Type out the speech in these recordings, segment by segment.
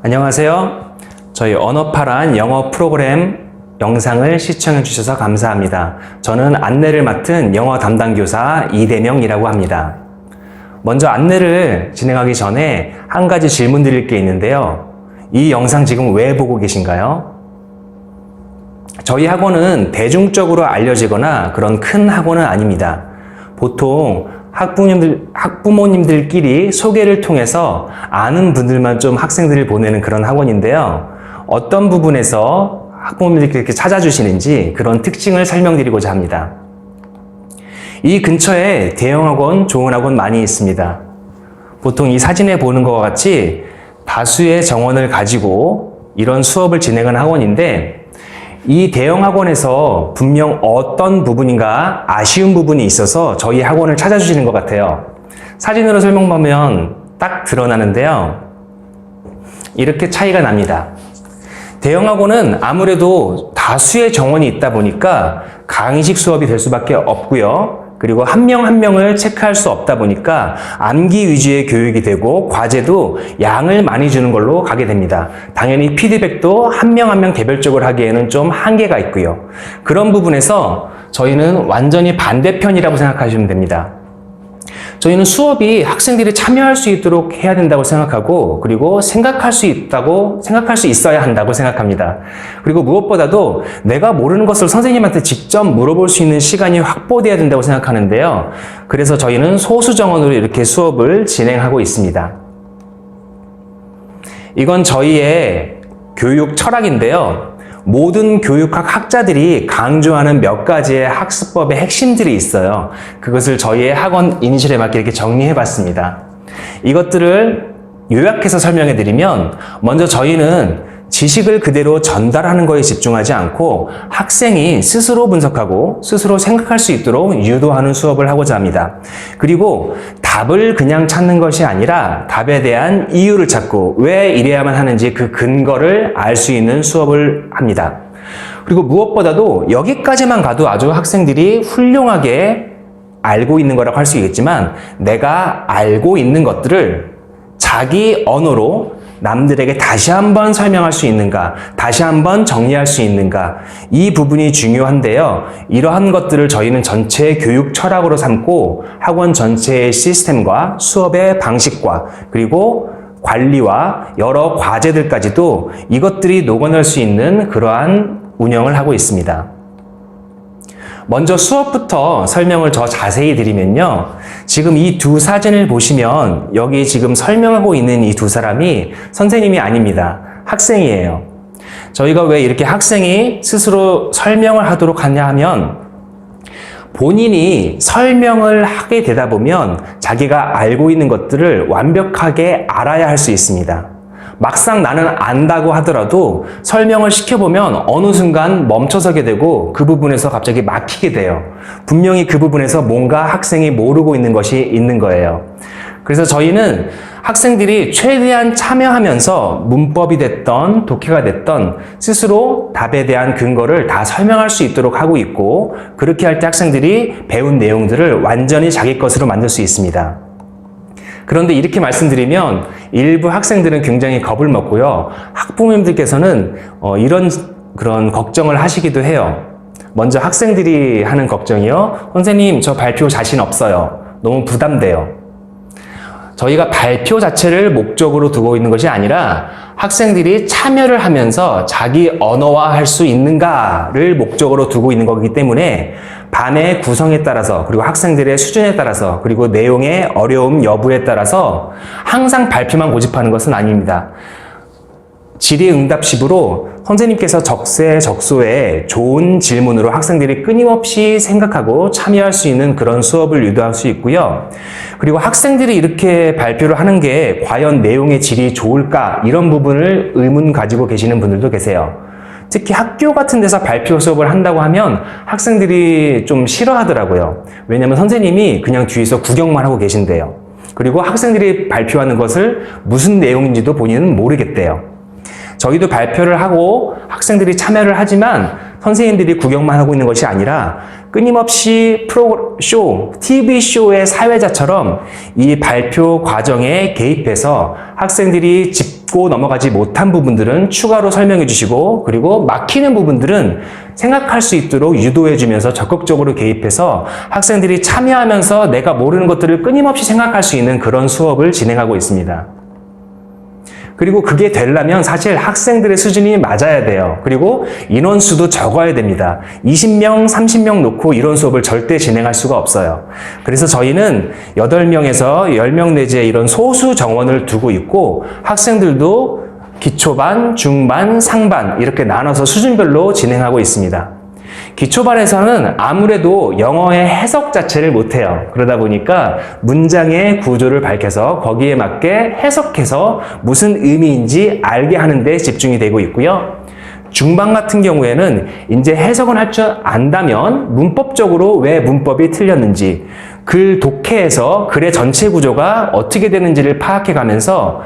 안녕하세요. 저희 언어파란 영어 프로그램 영상을 시청해 주셔서 감사합니다. 저는 안내를 맡은 영어 담당 교사 이대명이라고 합니다. 먼저 안내를 진행하기 전에 한 가지 질문 드릴 게 있는데요. 이 영상 지금 왜 보고 계신가요? 저희 학원은 대중적으로 알려지거나 그런 큰 학원은 아닙니다. 보통 학부모님들끼리 소개를 통해서 아는 분들만 좀 학생들을 보내는 그런 학원인데요. 어떤 부분에서 학부모님들끼리 이렇게 찾아주시는지 그런 특징을 설명드리고자 합니다. 이 근처에 대형 학원, 좋은 학원 많이 있습니다. 보통 이 사진에 보는 것과 같이 다수의 정원을 가지고 이런 수업을 진행하는 학원인데, 이 대형 학원에서 분명 어떤 부분인가 아쉬운 부분이 있어서 저희 학원을 찾아주시는 것 같아요. 사진으로 설명하면 딱 드러나는데요. 이렇게 차이가 납니다. 대형 학원은 아무래도 다수의 정원이 있다 보니까 강의식 수업이 될 수밖에 없고요. 그리고 한 명 한 명을 체크할 수 없다 보니까 암기 위주의 교육이 되고 과제도 양을 많이 주는 걸로 가게 됩니다. 당연히 피드백도 한 명 한 명 개별적으로 하기에는 좀 한계가 있고요. 그런 부분에서 저희는 완전히 반대편이라고 생각하시면 됩니다. 저희는 수업이 학생들이 참여할 수 있도록 해야 된다고 생각하고, 그리고 생각할 수 있어야 한다고 생각합니다. 그리고 무엇보다도 내가 모르는 것을 선생님한테 직접 물어볼 수 있는 시간이 확보돼야 된다고 생각하는데요. 그래서 저희는 소수 정원으로 이렇게 수업을 진행하고 있습니다. 이건 저희의 교육 철학인데요. 모든 교육학 학자들이 강조하는 몇 가지의 학습법의 핵심들이 있어요. 그것을 저희의 학원 인실에 맞게 이렇게 정리해 봤습니다. 이것들을 요약해서 설명해 드리면, 먼저 저희는 지식을 그대로 전달하는 것에 집중하지 않고 학생이 스스로 분석하고 스스로 생각할 수 있도록 유도하는 수업을 하고자 합니다. 그리고 답을 그냥 찾는 것이 아니라 답에 대한 이유를 찾고 왜 이래야만 하는지 그 근거를 알 수 있는 수업을 합니다. 그리고 무엇보다도 여기까지만 가도 아주 학생들이 훌륭하게 알고 있는 거라고 할 수 있겠지만, 내가 알고 있는 것들을 자기 언어로 남들에게 다시 한번 설명할 수 있는가, 다시 한번 정리할 수 있는가, 이 부분이 중요한데요. 이러한 것들을 저희는 전체 교육 철학으로 삼고 학원 전체의 시스템과 수업의 방식과 그리고 관리와 여러 과제들까지도 이것들이 녹아낼 수 있는 그러한 운영을 하고 있습니다. 먼저 수업부터 설명을 더 자세히 드리면요. 지금 이 두 사진을 보시면 여기 지금 설명하고 있는 이 두 사람이 선생님이 아닙니다. 학생이에요. 저희가 왜 이렇게 학생이 스스로 설명을 하도록 하냐 하면, 본인이 설명을 하게 되다 보면 자기가 알고 있는 것들을 완벽하게 알아야 할 수 있습니다. 막상 나는 안다고 하더라도 설명을 시켜보면 어느 순간 멈춰서게 되고 그 부분에서 갑자기 막히게 돼요. 분명히 그 부분에서 뭔가 학생이 모르고 있는 것이 있는 거예요. 그래서 저희는 학생들이 최대한 참여하면서 문법이 됐던 독해가 됐던 스스로 답에 대한 근거를 다 설명할 수 있도록 하고 있고, 그렇게 할 때 학생들이 배운 내용들을 완전히 자기 것으로 만들 수 있습니다. 그런데 이렇게 말씀드리면 일부 학생들은 굉장히 겁을 먹고요. 학부모님들께서는 그런 걱정을 하시기도 해요. 먼저 학생들이 하는 걱정이요. 선생님, 저 발표 자신 없어요. 너무 부담돼요. 저희가 발표 자체를 목적으로 두고 있는 것이 아니라 학생들이 참여를 하면서 자기 언어화할 수 있는가를 목적으로 두고 있는 거기 때문에 반의 구성에 따라서, 그리고 학생들의 수준에 따라서, 그리고 내용의 어려움 여부에 따라서 항상 발표만 고집하는 것은 아닙니다. 질의응답식으로 선생님께서 적세적소에 좋은 질문으로 학생들이 끊임없이 생각하고 참여할 수 있는 그런 수업을 유도할 수 있고요. 그리고 학생들이 이렇게 발표를 하는 게 과연 내용의 질이 좋을까, 이런 부분을 의문 가지고 계시는 분들도 계세요. 특히 학교 같은 데서 발표 수업을 한다고 하면 학생들이 좀 싫어하더라고요. 왜냐하면 선생님이 그냥 뒤에서 구경만 하고 계신대요. 그리고 학생들이 발표하는 것을 무슨 내용인지도 본인은 모르겠대요. 저희도 발표를 하고 학생들이 참여를 하지만 선생님들이 구경만 하고 있는 것이 아니라 끊임없이 TV쇼의 사회자처럼 이 발표 과정에 개입해서 학생들이 짚고 넘어가지 못한 부분들은 추가로 설명해 주시고, 그리고 막히는 부분들은 생각할 수 있도록 유도해 주면서 적극적으로 개입해서 학생들이 참여하면서 내가 모르는 것들을 끊임없이 생각할 수 있는 그런 수업을 진행하고 있습니다. 그리고 그게 되려면 사실 학생들의 수준이 맞아야 돼요. 그리고 인원수도 적어야 됩니다. 20명, 30명 놓고 이런 수업을 절대 진행할 수가 없어요. 그래서 저희는 8명에서 10명 내지의 이런 소수 정원을 두고 있고, 학생들도 기초반, 중반, 상반 이렇게 나눠서 수준별로 진행하고 있습니다. 기초반에서는 아무래도 영어의 해석 자체를 못해요. 그러다 보니까 문장의 구조를 밝혀서 거기에 맞게 해석해서 무슨 의미인지 알게 하는 데 집중이 되고 있고요. 중반 같은 경우에는 이제 해석은 할 줄 안다면 문법적으로 왜 문법이 틀렸는지, 글 독해에서 글의 전체 구조가 어떻게 되는지를 파악해 가면서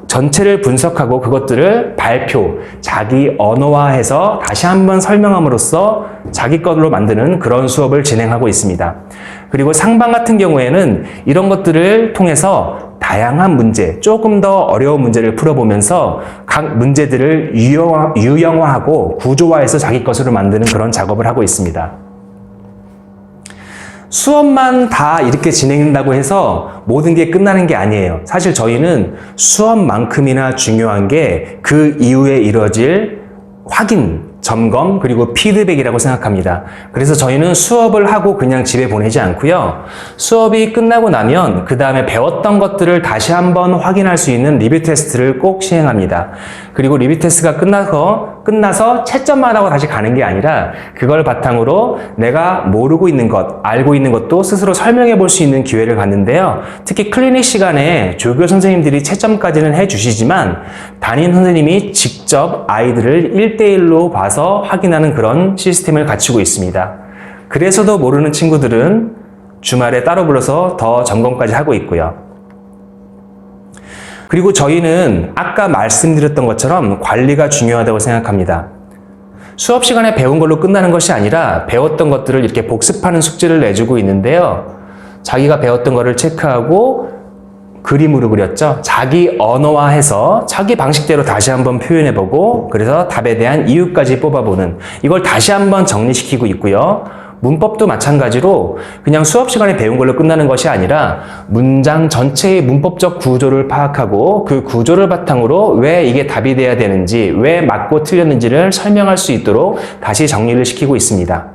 전체를 분석하고 그것들을 발표, 자기 언어화해서 다시 한번 설명함으로써 자기 것으로 만드는 그런 수업을 진행하고 있습니다. 그리고 상반 같은 경우에는 이런 것들을 통해서 다양한 문제, 조금 더 어려운 문제를 풀어보면서 각 문제들을 유형화하고 구조화해서 자기 것으로 만드는 그런 작업을 하고 있습니다. 수업만 다 이렇게 진행된다고 해서 모든 게 끝나는 게 아니에요. 사실 저희는 수업만큼이나 중요한 게 그 이후에 이루어질 확인, 점검, 그리고 피드백이라고 생각합니다. 그래서 저희는 수업을 하고 그냥 집에 보내지 않고요. 수업이 끝나고 나면 그 다음에 배웠던 것들을 다시 한번 확인할 수 있는 리뷰 테스트를 꼭 시행합니다. 그리고 리뷰 테스트가 끝나서 채점만 하고 다시 가는 게 아니라 그걸 바탕으로 내가 모르고 있는 것, 알고 있는 것도 스스로 설명해 볼 수 있는 기회를 갖는데요. 특히 클리닉 시간에 조교 선생님들이 채점까지는 해주시지만 담임 선생님이 직접 아이들을 1대1로 봐서 확인하는 그런 시스템을 갖추고 있습니다. 그래서도 모르는 친구들은 주말에 따로 불러서 더 점검까지 하고 있고요. 그리고 저희는 아까 말씀드렸던 것처럼 관리가 중요하다고 생각합니다. 수업 시간에 배운 걸로 끝나는 것이 아니라 배웠던 것들을 이렇게 복습하는 숙제를 내주고 있는데요. 자기가 배웠던 거를 체크하고 그림으로 그렸죠. 자기 언어화해서 자기 방식대로 다시 한번 표현해보고, 그래서 답에 대한 이유까지 뽑아보는, 이걸 다시 한번 정리시키고 있고요. 문법도 마찬가지로 그냥 수업 시간에 배운 걸로 끝나는 것이 아니라 문장 전체의 문법적 구조를 파악하고 그 구조를 바탕으로 왜 이게 답이 돼야 되는지, 왜 맞고 틀렸는지를 설명할 수 있도록 다시 정리를 시키고 있습니다.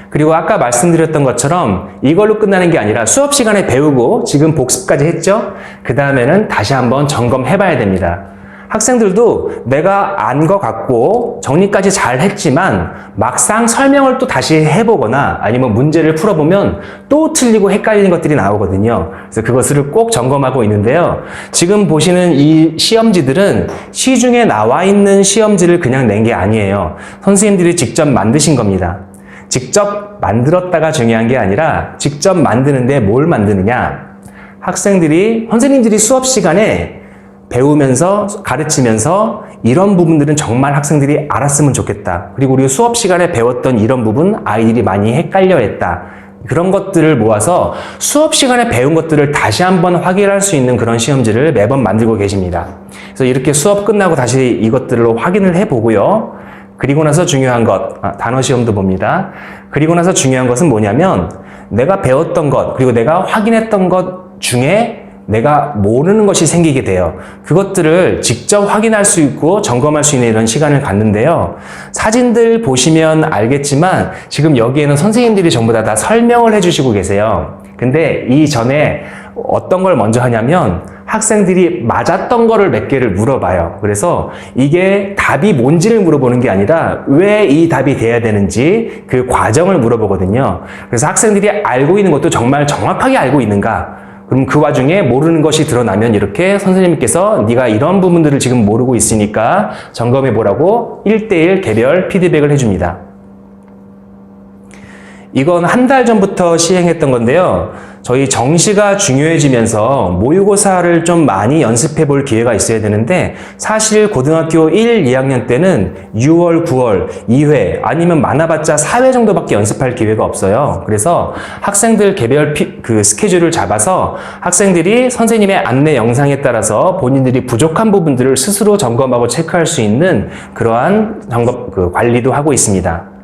그리고 아까 말씀드렸던 것처럼 이걸로 끝나는 게 아니라 수업 시간에 배우고 지금 복습까지 했죠? 그 다음에는 다시 한번 점검해 봐야 됩니다. 학생들도 내가 안 것 같고 정리까지 잘 했지만 막상 설명을 또 다시 해보거나 아니면 문제를 풀어보면 또 틀리고 헷갈리는 것들이 나오거든요. 그래서 그것을 꼭 점검하고 있는데요. 지금 보시는 이 시험지들은 시중에 나와 있는 시험지를 그냥 낸 게 아니에요. 선생님들이 직접 만드신 겁니다. 직접 만들었다가 중요한 게 아니라 직접 만드는데 뭘 만드느냐. 선생님들이 수업 시간에 배우면서 가르치면서 이런 부분들은 정말 학생들이 알았으면 좋겠다. 그리고 우리 수업 시간에 배웠던 이런 부분 아이들이 많이 헷갈려 했다. 그런 것들을 모아서 수업 시간에 배운 것들을 다시 한번 확인할 수 있는 그런 시험지를 매번 만들고 계십니다. 그래서 이렇게 수업 끝나고 다시 이것들을 확인을 해보고요. 그리고 나서 중요한 것, 단어 시험도 봅니다. 그리고 나서 중요한 것은 뭐냐면 내가 배웠던 것, 그리고 내가 확인했던 것 중에 내가 모르는 것이 생기게 돼요. 그것들을 직접 확인할 수 있고 점검할 수 있는 이런 시간을 갖는데요. 사진들 보시면 알겠지만 지금 여기에는 선생님들이 전부 다 설명을 해주시고 계세요. 근데 이전에 어떤 걸 먼저 하냐면 학생들이 맞았던 거를 몇 개를 물어봐요. 그래서 이게 답이 뭔지를 물어보는 게 아니라 왜 이 답이 돼야 되는지 그 과정을 물어보거든요. 그래서 학생들이 알고 있는 것도 정말 정확하게 알고 있는가? 그럼 그 와중에 모르는 것이 드러나면 이렇게 선생님께서 네가 이런 부분들을 지금 모르고 있으니까 점검해 보라고 1대1 개별 피드백을 해줍니다. 이건 한 달 전부터 시행했던 건데요. 저희 정시가 중요해지면서 모의고사를 좀 많이 연습해 볼 기회가 있어야 되는데 사실 고등학교 1, 2학년 때는 6월, 9월 2회 아니면 많아봤자 4회 정도밖에 연습할 기회가 없어요. 그래서 학생들 개별 스케줄을 잡아서 학생들이 선생님의 안내 영상에 따라서 본인들이 부족한 부분들을 스스로 점검하고 체크할 수 있는 그러한 관리도 하고 있습니다.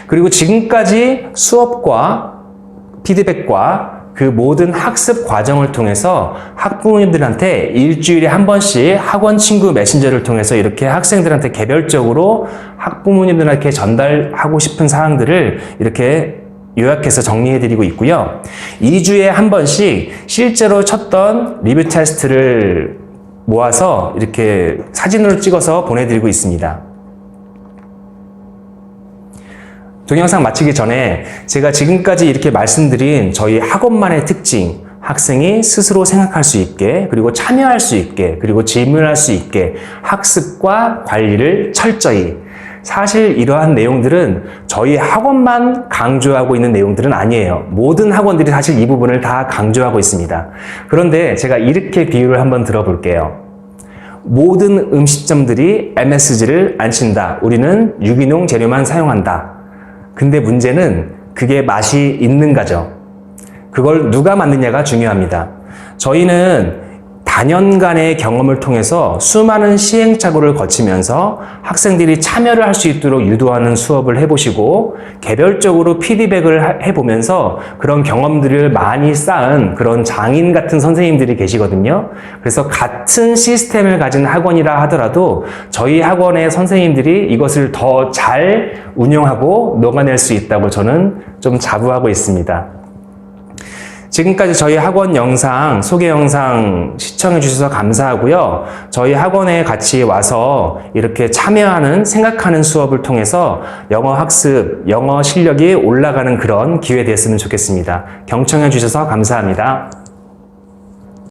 그리고 지금까지 수업과 피드백과 그 모든 학습 과정을 통해서 학부모님들한테 일주일에 한 번씩 학원 친구 메신저를 통해서 이렇게 학생들한테 개별적으로 학부모님들한테 전달하고 싶은 사항들을 이렇게 요약해서 정리해드리고 있고요. 2주에 한 번씩 실제로 쳤던 리뷰 테스트를 모아서 이렇게 사진으로 찍어서 보내드리고 있습니다. 동영상 마치기 전에 제가 지금까지 이렇게 말씀드린 저희 학원만의 특징, 학생이 스스로 생각할 수 있게, 그리고 참여할 수 있게, 그리고 질문할 수 있게 학습과 관리를 철저히, 사실 이러한 내용들은 저희 학원만 강조하고 있는 내용들은 아니에요. 모든 학원들이 사실 이 부분을 다 강조하고 있습니다. 그런데 제가 이렇게 비유를 한번 들어볼게요. 모든 음식점들이 MSG를 안 쓴다. 우리는 유기농 재료만 사용한다. 근데 문제는 그게 맛이 있는가죠. 그걸 누가 만드냐가 중요합니다. 저희는 다년간의 경험을 통해서 수많은 시행착오를 거치면서 학생들이 참여를 할 수 있도록 유도하는 수업을 해보시고 개별적으로 피드백을 해보면서 그런 경험들을 많이 쌓은 그런 장인 같은 선생님들이 계시거든요. 그래서 같은 시스템을 가진 학원이라 하더라도 저희 학원의 선생님들이 이것을 더 잘 운영하고 녹아낼 수 있다고 저는 좀 자부하고 있습니다. 지금까지 저희 학원 영상, 소개 영상 시청해 주셔서 감사하고요. 저희 학원에 같이 와서 이렇게 참여하는, 생각하는 수업을 통해서 영어 학습, 영어 실력이 올라가는 그런 기회 됐으면 좋겠습니다. 경청해 주셔서 감사합니다.